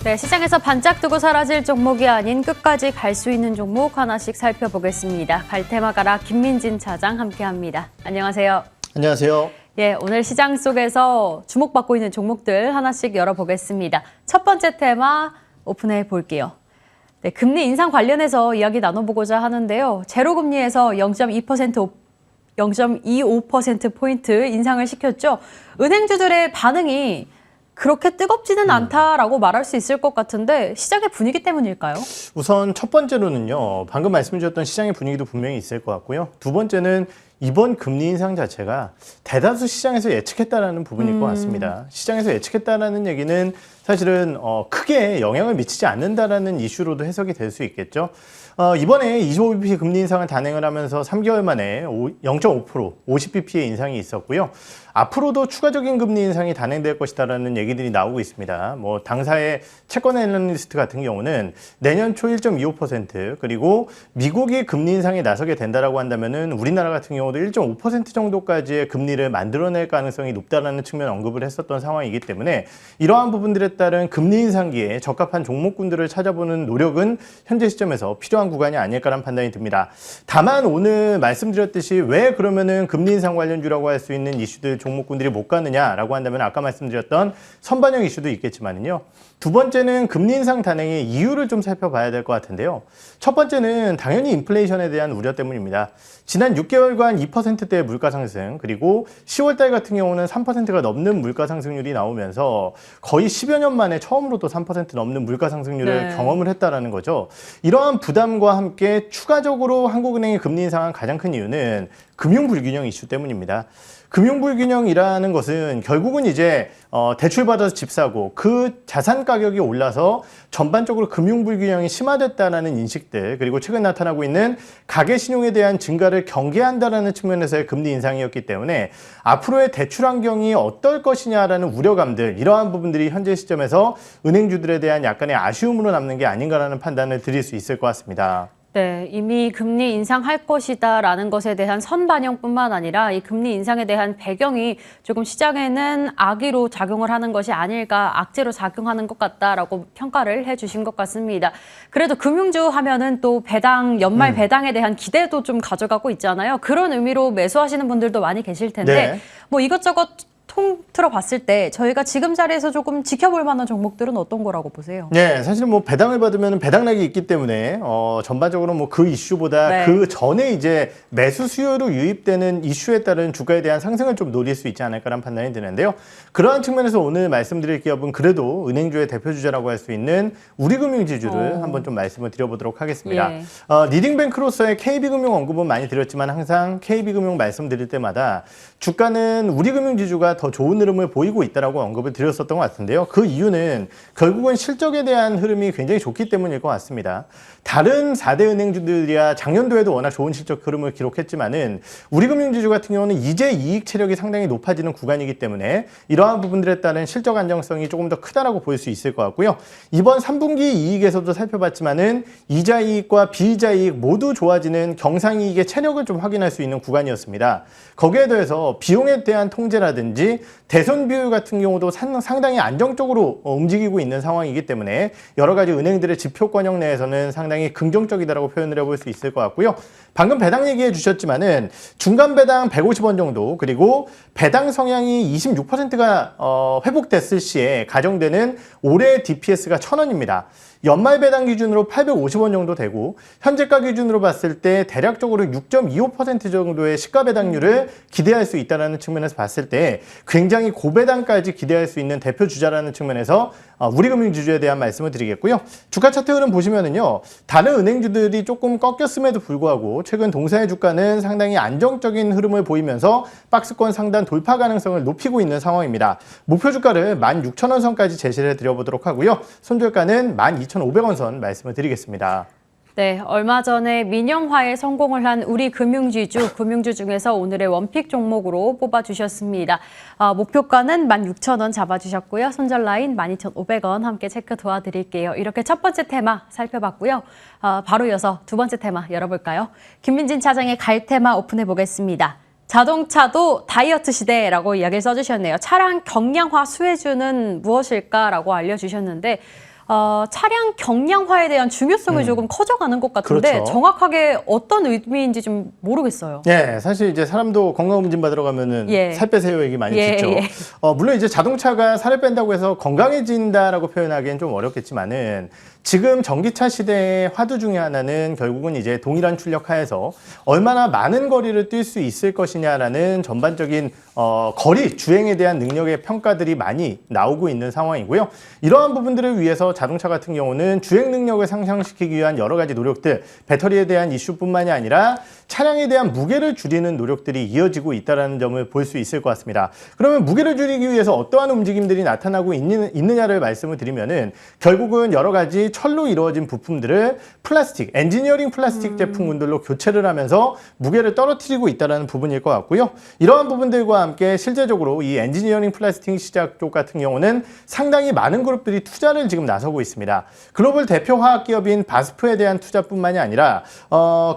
네, 시장에서 반짝 뜨고 사라질 종목이 아닌 끝까지 갈 수 있는 종목 하나씩 살펴보겠습니다. 갈테마 가라 김민진 차장 함께합니다. 안녕하세요. 안녕하세요. 예, 오늘 시장 속에서 주목받고 있는 종목들 하나씩 열어보겠습니다. 첫 번째 테마 오픈해 볼게요. 네, 금리 인상 관련해서 이야기 나눠보고자 하는데요. 제로금리에서 0.25%포인트 인상을 시켰죠. 은행주들의 반응이 그렇게 뜨겁지는 않다라고 말할 수 있을 것 같은데 시장의 분위기 때문일까요? 우선 첫 번째로는요. 방금 말씀 주셨던 시장의 분위기도 분명히 있을 것 같고요. 두 번째는 이번 금리 인상 자체가 대다수 시장에서 예측했다라는 부분일 것 같습니다. 시장에서 예측했다라는 얘기는 사실은 크게 영향을 미치지 않는다라는 이슈로도 해석이 될 수 있겠죠. 이번에 25bp 금리 인상을 단행을 하면서 3개월 만에 0.5%, 50bp의 인상이 있었고요. 앞으로도 추가적인 금리 인상이 단행될 것이다라는 얘기들이 나오고 있습니다. 뭐 당사의 채권 애널리스트 같은 경우는 내년 초 1.25% 그리고 미국이 금리 인상에 나서게 된다라고 한다면은 우리나라 같은 경우도 1.5% 정도까지의 금리를 만들어낼 가능성이 높다라는 측면 언급을 했었던 상황이기 때문에 이러한 부분들에 따른 금리 인상기에 적합한 종목군들을 찾아보는 노력은 현재 시점에서 필요한 구간이 아닐까라는 판단이 듭니다. 다만 오늘 말씀드렸듯이 왜 그러면은 금리 인상 관련주라고 할 수 있는 이슈들 종목군들이 못 가느냐라고 한다면 아까 말씀드렸던 선반영 이슈도 있겠지만요. 두 번째는 금리 인상 단행의 이유를 좀 살펴봐야 될 것 같은데요. 첫 번째는 당연히 인플레이션에 대한 우려 때문입니다. 지난 6개월간 2%대의 물가 상승 그리고 10월달 같은 경우는 3%가 넘는 물가 상승률이 나오면서 거의 10여 년 만에 처음으로 또 3% 넘는 물가 상승률을 경험을 했다라는 거죠. 이러한 부담과 함께 추가적으로 한국은행이 금리 인상한 가장 큰 이유는 금융 불균형 이슈 때문입니다. 금융 불균형이라는 것은 결국은 이제 대출 받아서 집 사고 그 자산 가격이 올라서 전반적으로 금융 불균형이 심화됐다는 인식들 그리고 최근 나타나고 있는 가계 신용에 대한 증가를 경계한다는 측면에서의 금리 인상이었기 때문에 앞으로의 대출 환경이 어떨 것이냐라는 우려감들 이러한 부분들이 현재 시점에서 은행주들에 대한 약간의 아쉬움으로 남는 게 아닌가라는 판단을 드릴 수 있을 것 같습니다. 네, 이미 금리 인상할 것이다라는 것에 대한 선반영뿐만 아니라 이 금리 인상에 대한 배경이 조금 시장에는 악의로 작용을 하는 것이 아닐까, 악재로 작용하는 것 같다라고 평가를 해주신 것 같습니다. 그래도 금융주 하면은 또 배당, 연말 배당에 대한 기대도 좀 가져가고 있잖아요. 그런 의미로 매수하시는 분들도 많이 계실 텐데 뭐 이것저것 통틀어 봤을 때 저희가 지금 자리에서 조금 지켜볼 만한 종목들은 어떤 거라고 보세요? 네, 사실 뭐 배당을 받으면 배당락이 있기 때문에 전반적으로 뭐 그 이슈보다 그 전에 이제 매수 수요로 유입되는 이슈에 따른 주가에 대한 상승을 좀 노릴 수 있지 않을까라는 판단이 드는데요. 그러한 측면에서 오늘 말씀드릴 기업은 그래도 은행주의 대표 주자라고 할 수 있는 우리금융지주를 한번 좀 말씀을 드려보도록 하겠습니다. 리딩뱅크로서의 KB금융 언급은 많이 드렸지만 항상 KB금융 말씀드릴 때마다 주가는 우리금융지주가 더 좋은 흐름을 보이고 있다라고 언급을 드렸었던 것 같은데요. 그 이유는 결국은 실적에 대한 흐름이 굉장히 좋기 때문일 것 같습니다. 다른 4대 은행주들이야 작년도에도 워낙 좋은 실적 흐름을 기록했지만은 우리금융지주 같은 경우는 이제 이익 체력이 상당히 높아지는 구간이기 때문에 이러한 부분들에 따른 실적 안정성이 조금 더 크다라고 볼 수 있을 것 같고요. 이번 3분기 이익에서도 살펴봤지만은 이자 이익과 비이자 이익 모두 좋아지는 경상이익의 체력을 좀 확인할 수 있는 구간이었습니다. 거기에 더해서 비용에 대한 통제라든지 대손 비율 같은 경우도 상당히 안정적으로 움직이고 있는 상황이기 때문에 여러 가지 은행들의 지표 권역 내에서는 상당히 긍정적이다라고 표현을 해볼 수 있을 것 같고요. 방금 배당 얘기해 주셨지만은 중간 배당 150원 정도 그리고 배당 성향이 26%가 회복됐을 시에 가정되는 올해 DPS가 1,000원입니다. 연말 배당 기준으로 850원 정도 되고 현재가 기준으로 봤을 때 대략적으로 6.25% 정도의 시가 배당률을 기대할 수 있다는 측면에서 봤을 때 굉장히 고배당까지 기대할 수 있는 대표 주자라는 측면에서 우리금융지주에 대한 말씀을 드리겠고요. 주가 차트 흐름 보시면은요. 다른 은행주들이 조금 꺾였음에도 불구하고 최근 동사의 주가는 상당히 안정적인 흐름을 보이면서 박스권 상단 돌파 가능성을 높이고 있는 상황입니다. 목표 주가를 16,000원 선까지 제시를 해드려보도록 하고요. 손절가는 12,500원 선 말씀을 드리겠습니다. 네, 얼마 전에 민영화에 성공을 한 우리 금융지주 중에서 오늘의 원픽 종목으로 뽑아주셨습니다. 목표가는 16,000원 잡아주셨고요. 손절 라인 12,500원 함께 체크 도와드릴게요. 이렇게 첫 번째 테마 살펴봤고요. 바로 이어서 두 번째 테마 열어볼까요? 김민진 차장의 갈테마 오픈해 보겠습니다. 자동차도 다이어트 시대라고 이야기를 써주셨네요. 차량 경량화 수혜주는 무엇일까라고 알려주셨는데 차량 경량화에 대한 중요성이 조금 커져가는 것 같은데 그렇죠. 정확하게 어떤 의미인지 좀 모르겠어요. 예, 사실 이제 사람도 건강검진 받으러 가면은 예. 살 빼세요 얘기 많이 예, 듣죠. 예. 물론 이제 자동차가 살을 뺀다고 해서 건강해진다라고 표현하기엔 좀 어렵겠지만은 지금 전기차 시대의 화두 중에 하나는 결국은 이제 동일한 출력 하에서 얼마나 많은 거리를 뛸 수 있을 것이냐라는 전반적인 거리 주행에 대한 능력의 평가들이 많이 나오고 있는 상황이고요. 이러한 부분들을 위해서 자동차 같은 경우는 주행 능력을 상승시키기 위한 여러 가지 노력들, 배터리에 대한 이슈뿐만이 아니라 차량에 대한 무게를 줄이는 노력들이 이어지고 있다는 점을 볼 수 있을 것 같습니다. 그러면 무게를 줄이기 위해서 어떠한 움직임들이 나타나고 있느냐를 말씀을 드리면은 결국은 여러 가지 철로 이루어진 부품들을 플라스틱, 엔지니어링 플라스틱 제품군들로 교체를 하면서 무게를 떨어뜨리고 있다는 부분일 것 같고요. 이러한 부분들과 함께 실제적으로 이 엔지니어링 플라스틱 시장 쪽 같은 경우는 상당히 많은 그룹들이 투자를 지금 나서고 있습니다. 글로벌 대표 화학 기업인 바스프에 대한 투자뿐만이 아니라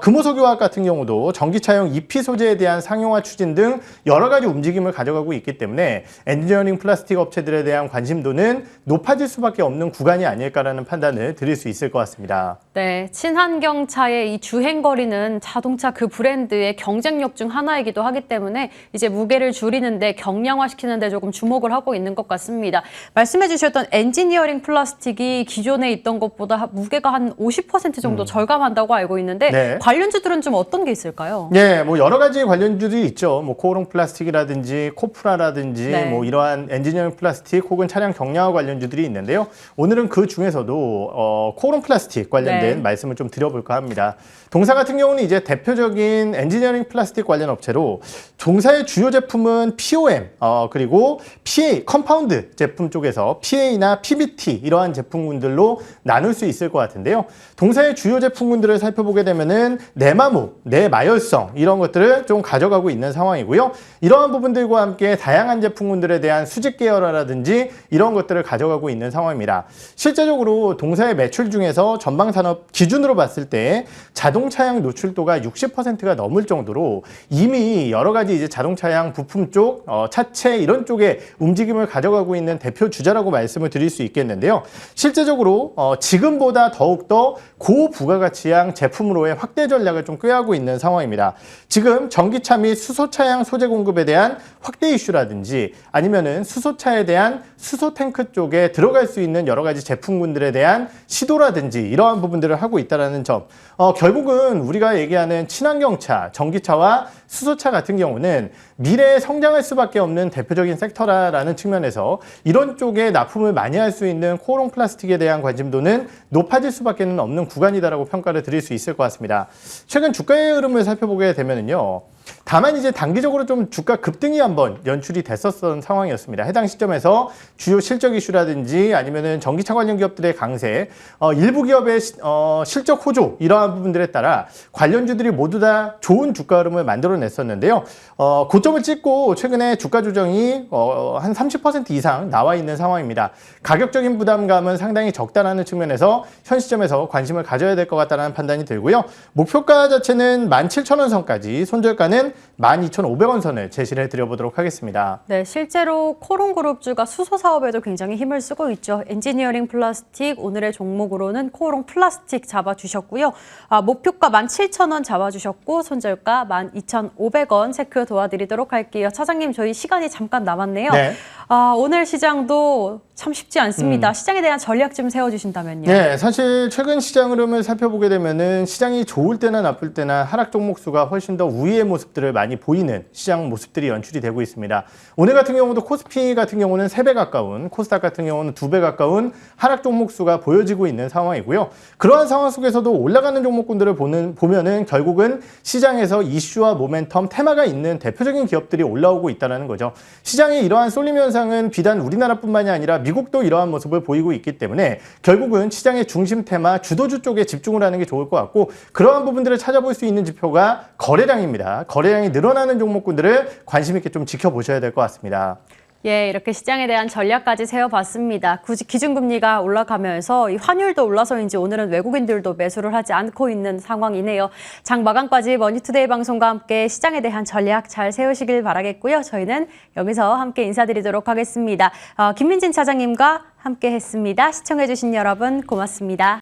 금호석유화학 같은 경우도 전기차용 EP 소재에 대한 상용화 추진 등 여러 가지 움직임을 가져가고 있기 때문에 엔지니어링 플라스틱 업체들에 대한 관심도는 높아질 수밖에 없는 구간이 아닐까라는 판단을 드릴 수 있을 것 같습니다. 네, 친환경차의 이 주행거리는 자동차 그 브랜드의 경쟁력 중 하나이기도 하기 때문에 이제 무게를 줄이는데 경량화시키는데 조금 주목을 하고 있는 것 같습니다. 말씀해 주셨던 엔지니어링 플라스틱이 기존에 있던 것보다 무게가 한 50% 정도 절감한다고 알고 있는데 네. 관련주들은 좀 어떤 게 있을까요? 네, 뭐 여러 가지 관련주들이 있죠. 뭐 코오롱 플라스틱이라든지 코프라라든지 네. 뭐 이러한 엔지니어링 플라스틱 혹은 차량 경량화 관련주들이 있는데요. 오늘은 그 중에서도 코오롱 플라스틱 관련된 네. 말씀을 좀 드려볼까 합니다. 동사 같은 경우는 이제 대표적인 엔지니어링 플라스틱 관련 업체로 동사의 주요 제품은 POM 그리고 PA 컴파운드 제품 쪽에서 PA나 PBT 이러한 제품군들로 나눌 수 있을 것 같은데요. 동사의 주요 제품군들을 살펴보게 되면은 내마모, 내마열성 이런 것들을 좀 가져가고 있는 상황이고요. 이러한 부분들과 함께 다양한 제품군들에 대한 수직 계열화라든지 이런 것들을 가져가고 있는 상황입니다. 실제적으로 동사의 매출 중에서 전방 산업 기준으로 봤을 때 자동차용 노출도가 60%가 넘을 정도로 이미 여러 가지 이제 자동차용 부품 쪽, 차체 이런 쪽에 움직임을 가져가고 있는 대표 주자라고 말씀을 드릴 수 있겠는데요. 실제적으로 지금보다 더욱더 고부가가치형 제품으로의 확대 전략을 좀 꾀하고 있는 상황입니다. 지금 전기차 및 수소차량 소재 공급에 대한 확대 이슈라든지 아니면은 수소차에 대한 수소 탱크 쪽에 들어갈 수 있는 여러 가지 제품군들에 대한 시도라든지 이러한 부분들을 하고 있다는 점. 결국은 우리가 얘기하는 친환경차, 전기차와 수소차 같은 경우는 미래에 성장할 수밖에 없는 대표적인 섹터라는 측면에서 이런 쪽에 납품을 많이 할 수 있는 코오롱 플라스틱에 대한 관심도는 높아질 수밖에 없는 구간이다라고 평가를 드릴 수 있을 것 같습니다. 최근 주가의 흐름을 살펴보게 되면은요. 다만 이제 단기적으로 좀 주가 급등이 한번 연출이 됐었던 상황이었습니다. 해당 시점에서 주요 실적 이슈라든지 아니면은 전기차 관련 기업들의 강세, 일부 기업의 실적 호조 이러한 부분들에 따라 관련주들이 모두 다 좋은 주가 흐름을 만들어냈었는데요. 고점을 찍고 최근에 주가 조정이 한 30% 이상 나와 있는 상황입니다. 가격적인 부담감은 상당히 적다라는 측면에서 현 시점에서 관심을 가져야 될 것 같다는 판단이 들고요. 목표가 자체는 17,000원 선까지, 손절가는 12,500원 선을 제시를 해드려보도록 하겠습니다. 네, 실제로 코오롱그룹주가 수소 사업에도 굉장히 힘을 쓰고 있죠. 엔지니어링 플라스틱 오늘의 종목으로는 코오롱 플라스틱 잡아주셨고요. 목표가 17,000원 잡아주셨고 손절가 12,500원 체크 도와드리도록 할게요. 차장님, 저희 시간이 잠깐 남았네요. 네. 오늘 시장도 참 쉽지 않습니다. 시장에 대한 전략 좀 세워주신다면요. 네, 사실 최근 시장 흐름을 살펴보게 되면은 시장이 좋을 때나 나쁠 때나 하락 종목 수가 훨씬 더 우위의 모습들을 많이 보이는 시장 모습들이 연출이 되고 있습니다. 오늘 같은 경우도 코스피 같은 경우는 3배 가까운, 코스닥 같은 경우는 2배 가까운 하락 종목 수가 보여지고 있는 상황이고요. 그러한 상황 속에서도 올라가는 종목군들을 보면은 결국은 시장에서 이슈와 모멘텀, 테마가 있는 대표적인 기업들이 올라오고 있다는 거죠. 시장의 이러한 쏠림 현상은 비단 우리나라뿐만이 아니라 미국도 이러한 모습을 보이고 있기 때문에 결국은 시장의 중심 테마, 주도주 쪽에 집중을 하는 게 좋을 것 같고, 그러한 부분들을 찾아볼 수 있는 지표가 거래량입니다. 거래량이 늘어나는 종목군들을 관심 있게 좀 지켜보셔야 될 것 같습니다. 예, 이렇게 시장에 대한 전략까지 세워봤습니다. 굳이 기준금리가 올라가면서 이 환율도 올라서인지 오늘은 외국인들도 매수를 하지 않고 있는 상황이네요. 장 마감까지 머니투데이 방송과 함께 시장에 대한 전략 잘 세우시길 바라겠고요. 저희는 여기서 함께 인사드리도록 하겠습니다. 김민진 차장님과 함께 했습니다. 시청해주신 여러분 고맙습니다.